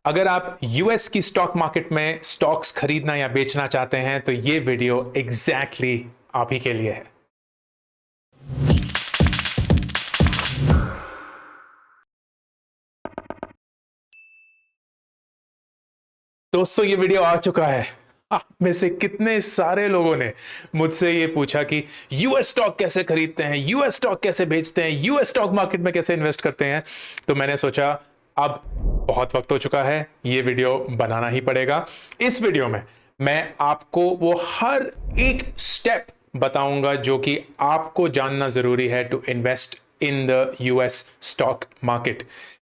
अगर आप यूएस की स्टॉक मार्केट में स्टॉक्स खरीदना या बेचना चाहते हैं तो ये वीडियो एग्जैक्टली आप ही के लिए है। दोस्तों ये वीडियो आ चुका है। आप में से कितने सारे लोगों ने मुझसे ये पूछा कि यूएस स्टॉक कैसे खरीदते हैं, यूएस स्टॉक कैसे बेचते हैं, यूएस स्टॉक मार्केट में कैसे इन्वेस्ट करते हैं। तो मैंने सोचा अब बहुत वक्त हो चुका है, ये वीडियो बनाना ही पड़ेगा। इस वीडियो में मैं आपको वो हर एक स्टेप बताऊंगा जो कि आपको जानना जरूरी है to invest in the US stock market.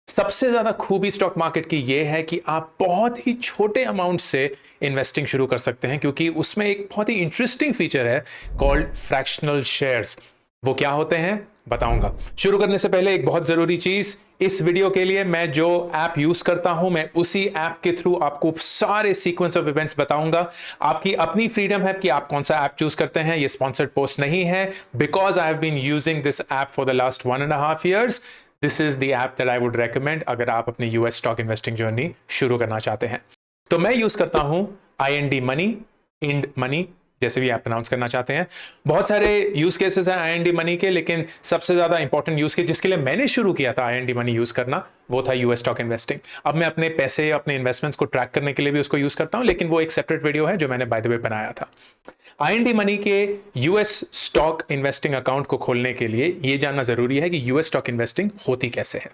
सबसे ज्यादा खूबी स्टॉक मार्केट की यह है कि आप बहुत ही छोटे अमाउंट से इन्वेस्टिंग शुरू कर सकते हैं, क्योंकि उसमें एक बहुत ही इंटरेस्टिंग फीचर है कॉल्ड फ्रैक्शनल शेयर्स। वो क्या होते हैं बताऊंगा। शुरू करने से पहले एक बहुत जरूरी चीज, इस वीडियो के लिए मैं जो ऐप यूज करता हूं, मैं उसी ऐप के थ्रू आपको सारे सीक्वेंस ऑफ इवेंट्स बताऊंगा। आपकी अपनी फ्रीडम है कि आप कौन सा ऐप चूज करते हैं। ये स्पॉन्सर्ड पोस्ट नहीं है, because I have been using this app for the last 1.5 years। This is the app that I would recommend अगर आप अपनी यूएस स्टॉक इन्वेस्टिंग जर्नी शुरू करना चाहते हैं। तो मैं यूज करता हूं IND मनी, इंड मनी, जैसे भी आप अनाउंस करना चाहते हैं। बहुत सारे यूज केसेस हैं IND मनी के, लेकिन सबसे ज्यादा इंपॉर्टेंट यूज केस जिसके लिए मैंने शुरू किया था IND मनी यूज करना, वो था यूएस स्टॉक इन्वेस्टिंग। अब मैं अपने पैसे, अपने इन्वेस्टमेंट्स को ट्रैक करने के लिए भी उसको यूज करता हूं, लेकिन वो एक सेपरेट वीडियो है जो मैंने बाय द वे बनाया था। IND मनी के यूएस स्टॉक इन्वेस्टिंग अकाउंट को खोलने के लिए ये जानना जरूरी है कि यूएस स्टॉक इन्वेस्टिंग होती कैसे है।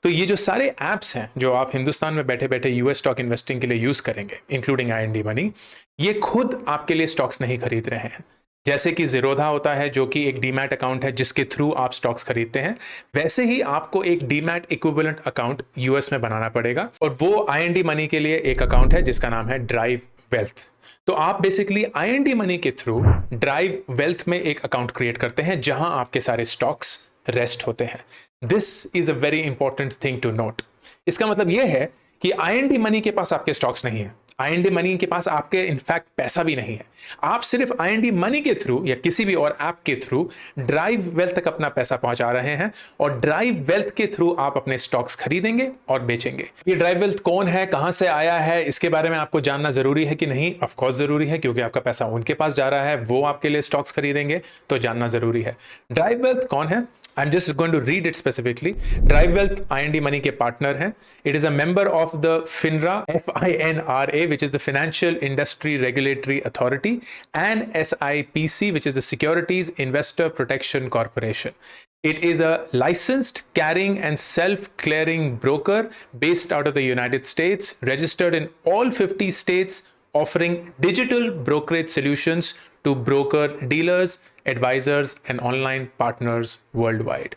तो ये जो सारे एप्स हैं जो आप हिंदुस्तान में बैठे बैठे यूएस स्टॉक इन्वेस्टिंग के लिए यूज करेंगे, इंक्लूडिंग IND मनी, ये खुद आपके लिए स्टॉक्स नहीं खरीद रहे हैं। जैसे कि ज़ीरोधा होता है जो कि एक डीमैट अकाउंट है जिसके थ्रू आप स्टॉक्स खरीदते हैं, वैसे ही आपको एक डीमैट इक्विवेलेंट अकाउंट यूएस में बनाना पड़ेगा, और वो IND मनी के लिए एक अकाउंट है जिसका नाम है ड्राइव वेल्थ। तो आप बेसिकली IND मनी के थ्रू ड्राइव वेल्थ में एक अकाउंट क्रिएट करते हैं जहां आपके सारे स्टॉक्स रेस्ट होते हैं। This is a very important thing to note. इसका मतलब यह है कि IND मनी के पास आपके स्टॉक्स नहीं है, IND मनी के पास आपके इनफैक्ट पैसा भी नहीं है। आप सिर्फ IND मनी के थ्रू या किसी भी और ऐप के थ्रू ड्राइव वेल्थ तक अपना पैसा पहुंचा रहे हैं, और ड्राइव वेल्थ के थ्रू आप अपने स्टॉक्स खरीदेंगे और बेचेंगे। ये ड्राइव वेल्थ कौन है, कहां से आया है, इसके बारे में आपको जानना जरूरी है कि नहीं? ऑफ कोर्स जरूरी है, क्योंकि आपका पैसा उनके पास जा रहा है, वो आपके लिए स्टॉक्स खरीदेंगे, तो जानना जरूरी है। ड्राइव वेल्थ कौन है? I'm just going to read it specifically. Drive Wealth IND Money के पार्टनर हैं। It is a member of the FINRA, FINRA, which is the Financial Industry Regulatory Authority, and SIPC, which is the Securities Investor Protection Corporation. It is a licensed carrying and self-clearing broker based out of the United States, registered in all 50 states, offering digital brokerage solutions to broker dealers, advisors, and online partners worldwide.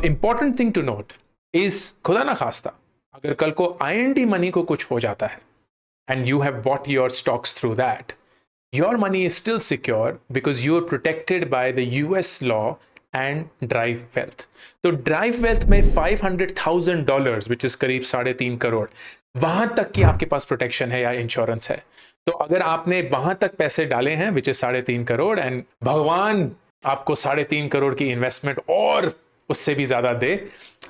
Important thing to note is, खुदा ना खास्ता अगर कल को IND money को कुछ हो जाता है and you have bought your stocks through that, your money is still secure because you are protected by the US law and Drive Wealth. तो Drive Wealth में $500,000, which is करीब 3.5 करोड़, वहां तक की आपके पास प्रोटेक्शन है या इंश्योरेंस है। तो अगर आपने वहां तक पैसे डाले हैं, विच इज 3.5 करोड़, एंड भगवान आपको 3.5 करोड़ की इन्वेस्टमेंट और उससे भी ज्यादा दे,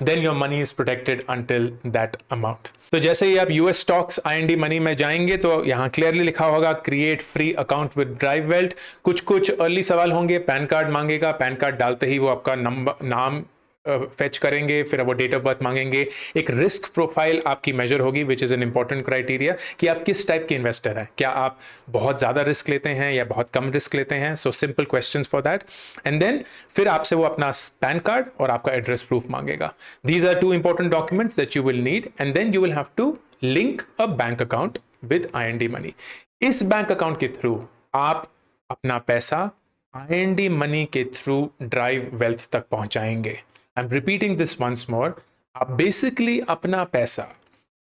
then your money is protected until that amount. तो जैसे ही आप यूएस स्टॉक्स IND मनी में जाएंगे तो यहां क्लियरली लिखा होगा create free account with drive wealth. कुछ अर्ली सवाल होंगे, पैन कार्ड मांगेगा, पैन कार्ड डालते ही वो आपका नाम फेच करेंगे, फिर वो डेट ऑफ बर्थ मांगेंगे। एक रिस्क प्रोफाइल आपकी मेजर होगी, which is an important criteria कि आप किस टाइप के इन्वेस्टर हैं। क्या आप बहुत ज्यादा रिस्क लेते हैं या बहुत कम रिस्क लेते हैं? So simple questions for that, and then फिर आपसे वो अपना पैन कार्ड और आपका एड्रेस प्रूफ मांगेगा। These are 2 important documents that you will need, and then you will have to link a bank account with IND money. इस bank account के through आप अपना पैसा IND मनी के थ्रू ड्राइव वेल्थ तक पहुंचाएंगे। I'm repeating this once more. आप basically अपना पैसा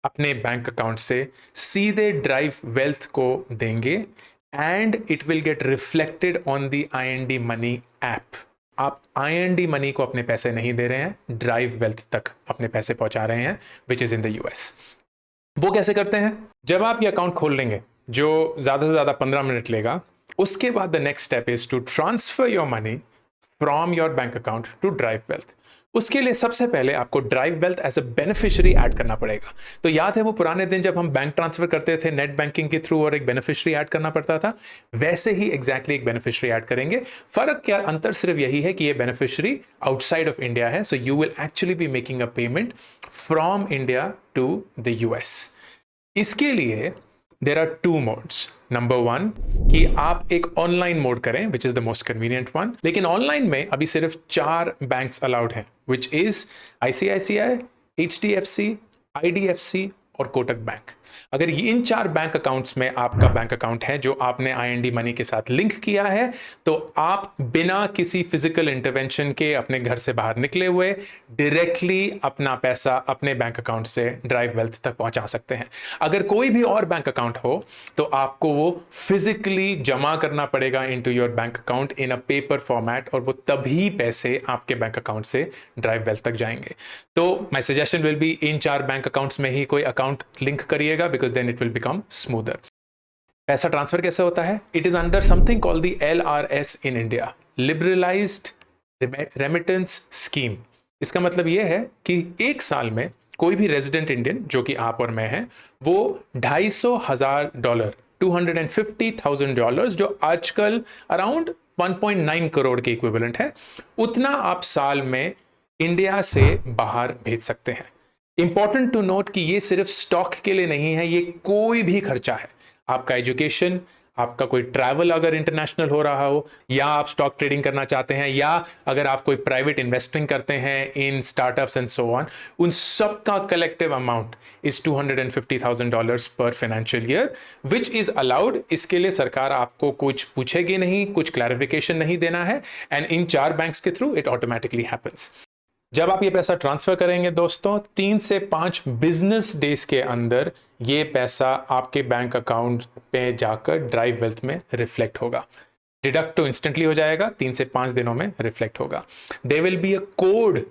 अपने बैंक अकाउंट से सीधे ड्राइव वेल्थ को देंगे, and it will get reflected on the IND money app. आप IND मनी को अपने पैसे नहीं दे रहे हैं, ड्राइव वेल्थ तक अपने पैसे पहुंचा रहे हैं, which is in the US। वो कैसे करते हैं? जब आप ये अकाउंट खोल लेंगे, जो ज्यादा से ज्यादा 15 मिनट लेगा, उसके बाद the next step is to transfer your money from your bank account to drive wealth. उसके लिए सबसे पहले आपको drive wealth as a beneficiary add करना पड़ेगा। तो याद है वो पुराने दिन जब हम बैंक ट्रांसफर करते थे नेट बैंकिंग के थ्रू और एक बेनिफिशियरी ऐड करना पड़ता था, वैसे ही एग्जैक्टली एक बेनिफिशियरी ऐड करेंगे। फर्क क्या, अंतर सिर्फ यही है कि ये बेनिफिशियरी आउटसाइड ऑफ इंडिया है, so you will actually be making a payment from India to the US. इसके लिए there are two modes. Number one कि आप एक ऑनलाइन मोड करें which is the most convenient one, लेकिन online में अभी सिर्फ 4 बैंक्स अलाउड हैं which is ICICI, HDFC, IDFC और कोटक बैंक। अगर इन 4 बैंक अकाउंट्स में आपका बैंक अकाउंट है जो आपने आईएनडी मनी के साथ लिंक किया है, तो आप बिना किसी फिजिकल इंटरवेंशन के अपने घर से बाहर निकले हुए डायरेक्टली अपना पैसा अपने बैंक अकाउंट से ड्राइव वेल्थ तक पहुंचा सकते हैं। अगर कोई भी और बैंक अकाउंट हो तो आपको वो फिजिकली जमा करना पड़ेगा into your bank account in a paper format, और वो तभी पैसे आपके बैंक अकाउंट से ड्राइव वेल्थ तक जाएंगे। तो my suggestion will be in 4 bank accounts में ही कोई अकाउंट लिंक करिएगा, because then it will become smoother. पैसा ट्रांसफर कैसे होता है? It is under something called the LRS in India, liberalised remittance scheme. इसका मतलब यह है कि एक साल में कोई भी रेजिडेंट इंडियन, जो कि आप और मैं हैं, वो $250,000 $250,000 जो आजकल अराउंड 1.9 करोड़ के इक्विवेलेंट है, उतना आप साल में इंडिया से बाहर भेज सकते हैं। इंपॉर्टेंट टू नोट कि ये सिर्फ स्टॉक के लिए नहीं है, ये कोई भी खर्चा है। आपका एजुकेशन, आपका कोई ट्रैवल अगर इंटरनेशनल हो रहा हो, या आप स्टॉक ट्रेडिंग करना चाहते हैं, या अगर आप कोई प्राइवेट इन्वेस्टिंग करते हैं in startups and so on, उन सब का कलेक्टिव अमाउंट इज $250,000 पर financial year which is allowed. इसके लिए सरकार आपको कुछ पूछेगी नहीं, कुछ क्लैरिफिकेशन नहीं देना है, एंड इन 4 बैंक्स के थ्रू इट ऑटोमेटिकली हैपेंस। जब आप ये पैसा ट्रांसफर करेंगे दोस्तों, 3 से 5 बिजनेस डेज के अंदर ये पैसा आपके बैंक अकाउंट पे जाकर ड्राइव वेल्थ में रिफ्लेक्ट होगा। डिडक्ट तो इंस्टेंटली हो जाएगा, 3 से 5 दिनों में रिफ्लेक्ट होगा। There will be a code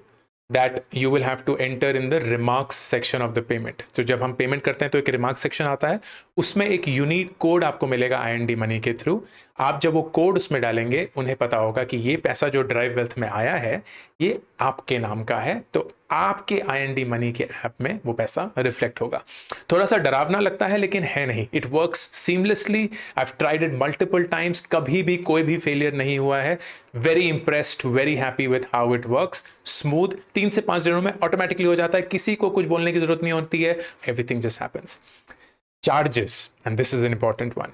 that you will have to enter in the remarks section of the payment। तो जब हम पेमेंट करते हैं तो एक रिमार्क सेक्शन आता है, उसमें एक यूनिक कोड आपको मिलेगा आईएनडी मनी के थ्रू। आप जब वो कोड उसमें डालेंगे, उन्हें पता होगा कि ये पैसा जो ड्राइव वेल्थ में आया है ये आपके नाम का है, तो आपके आईएनडी मनी के ऐप में वो पैसा रिफ्लेक्ट होगा। थोड़ा सा डरावना लगता है लेकिन है नहीं, it works seamlessly. I have tried it multiple times, कभी भी कोई भी फेलियर नहीं हुआ है। Very impressed, very happy with how it works. Smooth, 3 से 5 दिनों में ऑटोमेटिकली हो जाता है, किसी को कुछ बोलने की जरूरत नहीं होती है, everything just happens. Charges, and this is an important one.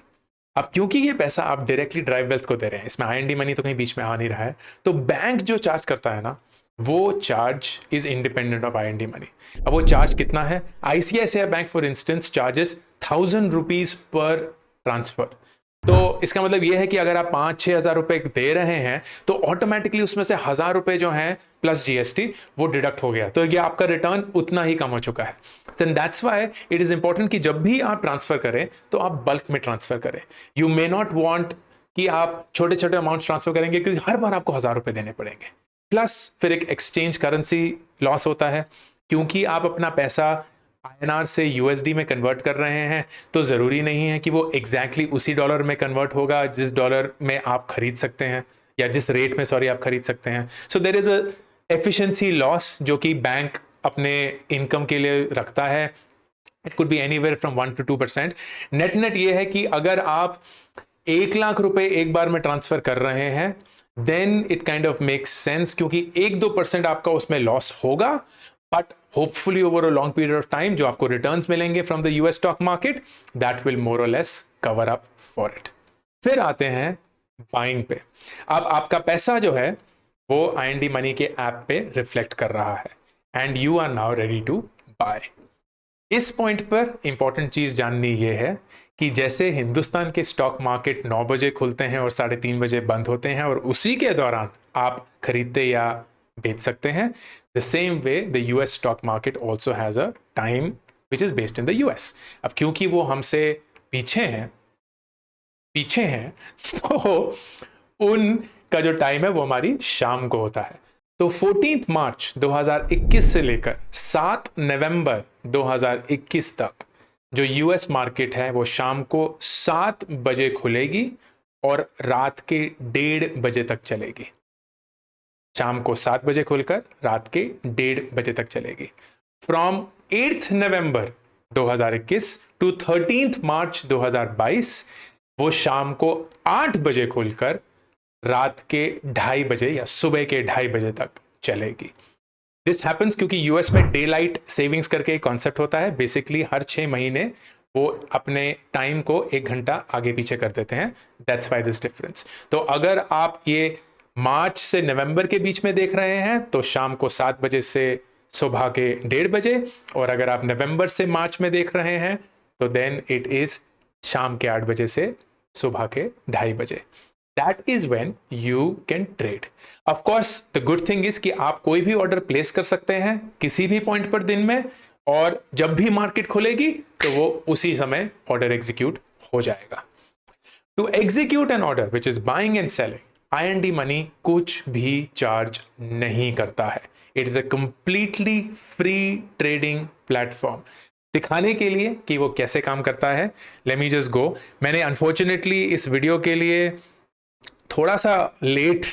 अब क्योंकि ये पैसा आप डायरेक्टली ड्राइव वेल्थ को दे रहे हैं, इसमें आईएनडी मनी तो कहीं बीच में आ नहीं रहा है, तो बैंक जो चार्ज करता है ना, वो charge is independent of IND money. अब वो चार्ज कितना है? ICICI bank for instance charges 1000 rupees per transfer. तो इसका मतलब ये है कि अगर आप 5-6 हज़ार रुपए दे रहे हैं तो ऑटोमेटिकली उसमें से 1000 रुपए जो हैं प्लस जीएसटी वो डिडक्ट हो गया, तो ये आपका रिटर्न उतना ही कम हो चुका है। Then that's why it is important कि जब भी आप ट्रांसफर करें तो आप बल्क में ट्रांसफर करें। यू मे नॉट वांट कि आप छोटे छोटे अमाउंट ट्रांसफर करेंगे, क्योंकि हर बार आपको 1000 रुपए देने पड़ेंगे। प्लस फिर एक एक्सचेंज करेंसी लॉस होता है, क्योंकि आप अपना पैसा आईएनआर से यूएसडी में कन्वर्ट कर रहे हैं, तो जरूरी नहीं है कि वो एग्जैक्टली उसी डॉलर में कन्वर्ट होगा जिस डॉलर में आप खरीद सकते हैं, या जिस रेट में आप खरीद सकते हैं। So there is a efficiency loss जो कि बैंक अपने इनकम के लिए रखता है। It could be anywhere from 1 to 2%। Net ये है कि अगर आप 1 लाख रुपए एक बार में ट्रांसफर कर रहे हैं, then it kind of makes sense, क्योंकि 1-2% आपका उसमें लॉस होगा, but hopefully over a long period of time जो आपको रिटर्न्स मिलेंगे from the US stock market, that will more और less cover up for it. फिर आते हैं बाइंग पे। अब आपका पैसा जो है वो आईएनडी मनी के ऐप पे रिफ्लेक्ट कर रहा है, and you are now ready to buy. इस पॉइंट पर इंपॉर्टेंट चीज जाननी यह है कि जैसे हिंदुस्तान के स्टॉक मार्केट 9 बजे खुलते हैं और 3:30 बजे बंद होते हैं, और उसी के दौरान आप खरीदते या बेच सकते हैं, the same way the US stock market also has a time which is based in the US. अब क्योंकि वो हमसे पीछे हैं तो उनका जो टाइम है वो हमारी शाम को होता है। तो 14 मार्च 2021 से लेकर 7 नवंबर 2021 तक जो यूएस मार्केट है वो शाम को 7 बजे खुलेगी और रात के 1:30 बजे तक चलेगी। शाम को 7 बजे खुलकर रात के 1:30 बजे तक चलेगी। फ्रॉम 8 नवंबर 2021 टू 13 मार्च 2022 वो शाम को 8 बजे खुलकर रात के 2:30 बजे या सुबह के 2:30 बजे तक चलेगी। दिस हैपन्स क्योंकि यूएस में डे लाइट सेविंग्स करके एक कॉन्सेप्ट होता है। बेसिकली हर 6 महीने वो अपने टाइम को 1 घंटा आगे पीछे कर देते हैं। That's why this difference. तो अगर आप ये मार्च से नवंबर के बीच में देख रहे हैं तो शाम को 7 बजे से सुबह के 1:30 बजे, और अगर आप नवंबर से मार्च में देख रहे हैं तो देन इट इज शाम के 8 बजे से सुबह के 2:30 बजे। That is when you can trade. Of course, the good thing is कि आप कोई भी ऑर्डर प्लेस कर सकते हैं किसी भी पॉइंट पर दिन में, और जब भी मार्केट खुलेगी तो वो उसी समय ऑर्डर एग्जीक्यूट हो जाएगा। To execute an order which is buying and selling, IND money कुछ भी चार्ज नहीं करता है। It is a completely free trading platform. दिखाने के लिए कि वो कैसे काम करता है, लेट मी जस्ट गो। मैंने अनफॉर्चुनेटली इस वीडियो के लिए थोड़ा सा लेट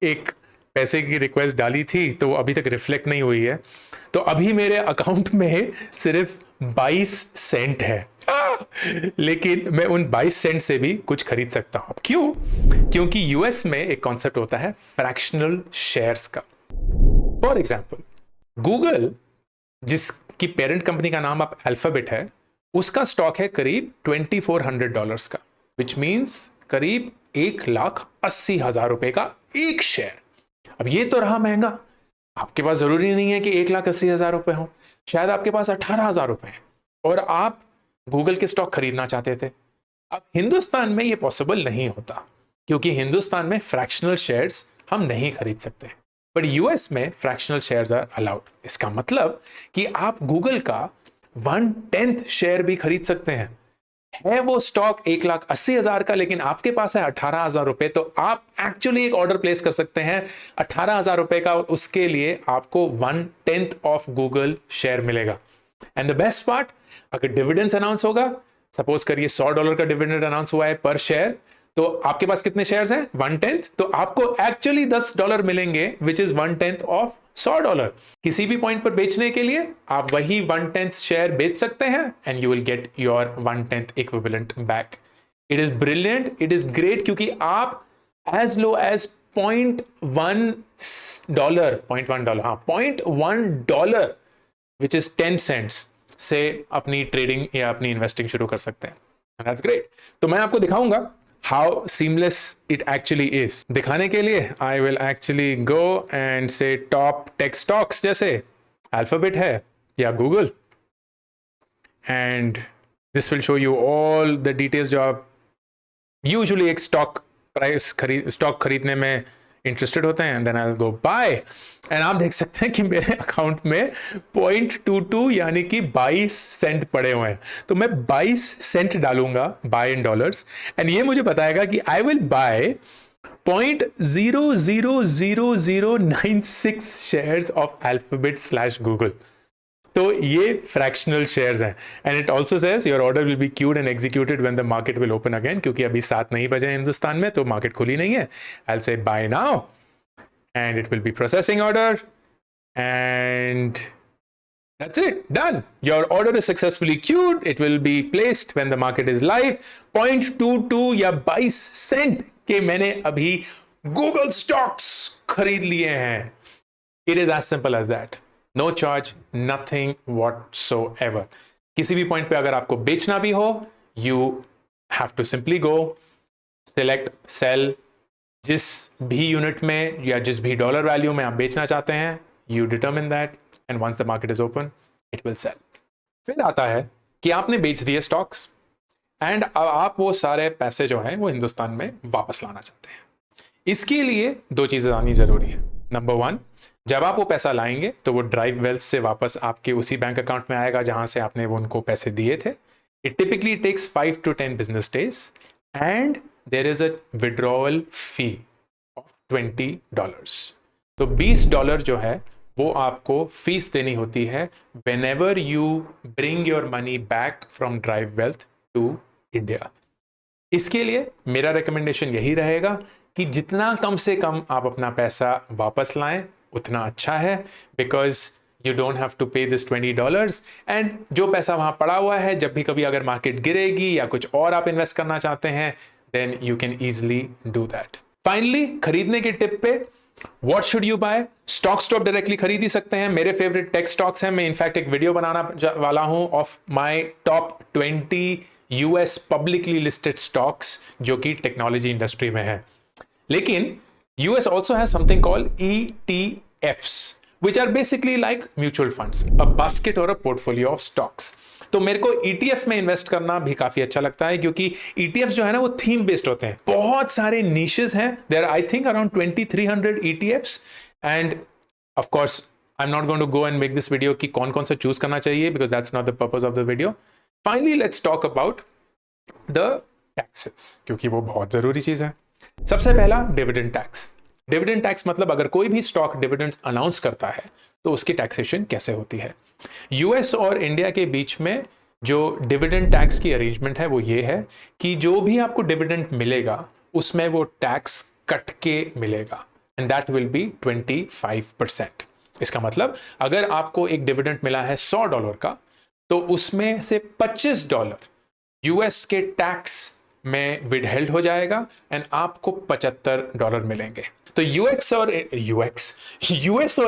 एक पैसे की रिक्वेस्ट डाली थी, तो अभी तक रिफ्लेक्ट नहीं हुई है। तो अभी मेरे अकाउंट में सिर्फ 22 सेंट है, लेकिन मैं उन 22 सेंट से भी कुछ खरीद सकता हूं। क्यों? क्योंकि यूएस में एक कॉन्सेप्ट होता है फ्रैक्शनल शेयर्स का। फॉर एग्जाम्पल, गूगल जिसकी पेरेंट कंपनी का नाम आप अल्फाबेट है, उसका स्टॉक है करीब $2400 का, विच मीन्स करीब 1,80,000 रुपए का एक शेयर। अब ये तो रहा महंगा। आपके पास जरूरी नहीं है कि 1,80,000 रुपए हो, शायद आपके पास 18,000 रुपए हैं और आप गूगल के स्टॉक खरीदना चाहते थे। अब हिंदुस्तान में ये पॉसिबल नहीं होता क्योंकि हिंदुस्तान में फ्रैक्शनल शेयर्स हम नहीं खरीद सकते हैं, बट यूएस में फ्रैक्शनल शेयर्स आर अलाउड। इसका मतलब कि आप गूगल का 1/10 शेयर भी खरीद सकते हैं। है वो स्टॉक 1,80,000 का, लेकिन आपके पास है 18,000 रुपए, तो आप एक्चुअली एक ऑर्डर प्लेस कर सकते हैं 18,000 रुपए का, और उसके लिए आपको 1/10 ऑफ गूगल शेयर मिलेगा। एंड द बेस्ट पार्ट, अगर डिविडेंड अनाउंस होगा, सपोज करिए $100 का डिविडेंड अनाउंस हुआ है पर शेयर, तो आपके पास कितने शेयर्स हैं? 1/10, तो आपको एक्चुअली $10 मिलेंगे, विच इज 1/10 ऑफ $100। किसी भी पॉइंट पर बेचने के लिए आप वही 1/10 शेयर बेच सकते हैं and you will get your 1/10 equivalent back. It is brilliant, it is great, क्योंकि आप as low as $0.1 which is 10 cents से अपनी ट्रेडिंग या अपनी इन्वेस्टिंग शुरू कर सकते हैं। That's great. तो मैं आपको दिखाऊंगा how seamless it actually is। दिखाने के लिए I will actually go and say top tech stocks, जैसे Alphabet है या Google, and this will show you all the details जो आप usually एक स्टॉक खरीदने में इंटरेस्टेड होते हैं। Then I will go buy, एंड आप देख सकते हैं कि मेरे अकाउंट में 0.22 यानी कि 22 सेंट पड़े हुए हैं। तो मैं 22 सेंट डालूंगा बाय इन डॉलर्स, एंड ये मुझे बताएगा कि I will buy 0.00096 shares of alphabet / Google. तो ये फ्रैक्शनल शेयर्स हैं। And it also says your order will be cued and executed when the market will open again, क्योंकि अभी 7 नहीं बजे हिंदुस्तान में, तो मार्केट खुली नहीं है। I will say buy now and it will be processing order, and that's it, done. Your order is successfully queued. It will be placed when the market is live. 0.22 या 22 सेंट के मैंने अभी Google stocks खरीद लिए हैं। It is as simple as that. No charge, nothing whatsoever. किसी भी point पे अगर आपको बेचना भी हो, you have to simply go, select, sell, जिस भी यूनिट में या जिस भी डॉलर वैल्यू में आप बेचना चाहते हैं, you determine that, and once the market is open, it will sell. फिर आता है कि आपने बेच दिए स्टॉक्स, एंड आप वो सारे पैसे जो हैं वो हिंदुस्तान में वापस लाना चाहते हैं। इसके लिए 2 चीजें आनी जरूरी है। नंबर 1, जब आप वो पैसा लाएंगे तो वो ड्राइव वेल्थ से वापस आपके उसी बैंक अकाउंट में आएगा जहां से आपने वो उनको पैसे दिए थे। It typically takes 5 to 10 business days, and there is a withdrawal fee of $20। तो $20 जो है वो आपको फीस देनी होती है whenever you bring your money back from Drive Wealth to India। इसके लिए मेरा रिकमेंडेशन यही रहेगा कि जितना कम से कम आप अपना पैसा वापस लाएं उतना अच्छा है, because you don't have to pay this $20 and जो पैसा वहां पड़ा हुआ है, जब भी कभी अगर मार्केट गिरेगी या कुछ और आप इन्वेस्ट करना चाहते हैं, then you can easily do that. Finally, खरीदने के टिप पे, what should you buy? Stocks तो आप डायरेक्टली खरीद ही सकते हैं। मेरे फेवरेट टेक स्टॉक्स हैं। मैं इनफैक्ट एक वीडियो बनाना वाला हूं of my top 20 US publicly listed stocks जो कि टेक्नोलॉजी इंडस्ट्री में है। लेकिन US also has something called ETFs, which are basically like mutual funds, a basket or a portfolio of stocks. तो मेरे को ETF में इन्वेस्ट करना भी काफी अच्छा लगता है, क्योंकि ETFs जो है ना वो थीम बेस्ड होते हैं। बहुत सारे niches हैं, there are I think around 2300 ETFs, and of course I'm not going to go and make this video कि कौन कौन सा चूज करना चाहिए, because that's not the purpose of the video. Finally, let's talk about the taxes, क्योंकि वो बहुत जरूरी चीज है। सबसे पहला, डिविडेंड टैक्स। डिविडेंड टैक्स मतलब अगर कोई भी स्टॉक डिविडेंड अनाउंस करता है तो उसकी टैक्सेशन कैसे होती है। यूएस और इंडिया के बीच में जो डिविडेंड टैक्स की अरेंजमेंट है वो ये है कि जो भी आपको डिविडेंड मिलेगा उसमें वो टैक्स कट के मिलेगा, एंड दैट विल बी 25%। इसका मतलब अगर आपको एक डिविडेंड मिला है $100 का, तो उसमें से $25 यूएस के टैक्स में विदहेल्ड हो जाएगा एंड आपको $75 मिलेंगे। तो यूएस और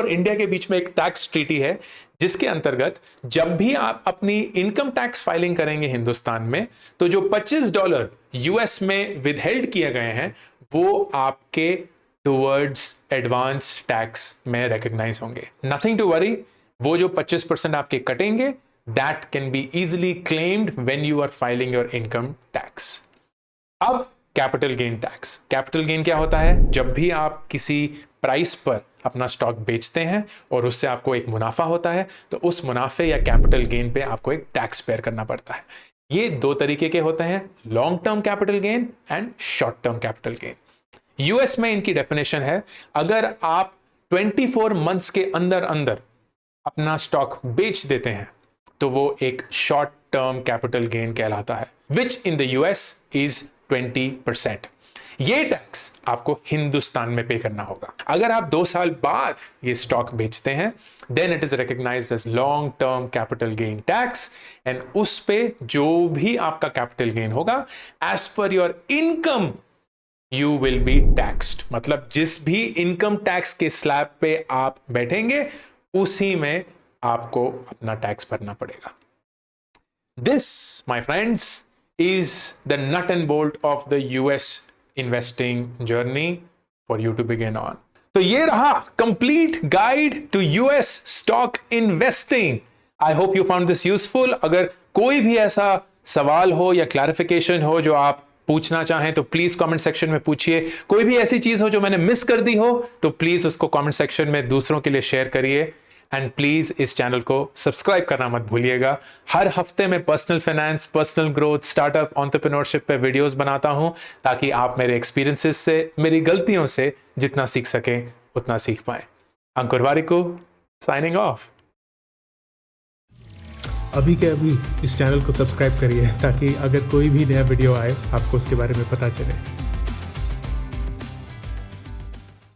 इंडिया के बीच में एक टैक्स ट्रीटी है, जिसके अंतर्गत जब भी आप अपनी इनकम टैक्स फाइलिंग करेंगे हिंदुस्तान में, तो जो $25 यूएस में विदहेल्ड किए गए हैं वो आपके टुवर्ड्स एडवांस टैक्स में रिकॉग्नाइज होंगे। नथिंग टू वरी, वो जो 25% आपके कटेंगे, that can be easily claimed when you are filing your income tax. अब capital gain tax. Capital gain क्या होता है? जब भी आप किसी प्राइस पर अपना स्टॉक बेचते हैं और उससे आपको एक मुनाफा होता है, तो उस मुनाफे या कैपिटल गेन पे आपको एक टैक्स पेयर करना पड़ता है। ये दो तरीके के होते हैं, long term capital gain and short term capital gain. US में इनकी डेफिनेशन है, अगर आप 24 मंथ्स के अंदर अंदर अपना स्टॉक बेच देते हैं तो वो एक शॉर्ट टर्म कैपिटल गेन कहलाता है, विच इन द यूएस इज 20%। ये टैक्स आपको हिंदुस्तान में पे करना होगा। अगर आप 2 साल बाद ये स्टॉक बेचते हैं, then it is recognised as long term capital gain tax, and उस पे जो भी आपका कैपिटल गेन होगा, as per your income you will be taxed. मतलब जिस भी इनकम टैक्स के स्लैब पे आप बैठेंगे, उसी में आपको अपना टैक्स भरना पड़ेगा। This, my friends, is the nut and bolt of the US investing journey for you to begin on. तो ये रहा complete guide to US stock investing. I hope you found this useful. अगर कोई भी ऐसा सवाल हो या क्लैरिफिकेशन हो जो आप पूछना चाहें तो प्लीज कमेंट सेक्शन में पूछिए। कोई भी ऐसी चीज हो जो मैंने मिस कर दी हो तो प्लीज उसको कमेंट सेक्शन में दूसरों के लिए शेयर करिए, एंड प्लीज इस चैनल को सब्सक्राइब करना मत भूलिएगा। हर हफ्ते मैं personal finance, personal growth, startup, entrepreneurship पे वीडियोस बनाता हूं, ताकि आप मेरे एक्सपीरियंसेस से, मेरी गलतियों से जितना सीख सकें उतना सीख पाएं। अंकुर वारिकू, साइनिंग ऑफ। अभी के अभी इस चैनल को सब्सक्राइब करिए, ताकि अगर कोई भी नया वीडियो आए आपको उसके बारे में पता चले।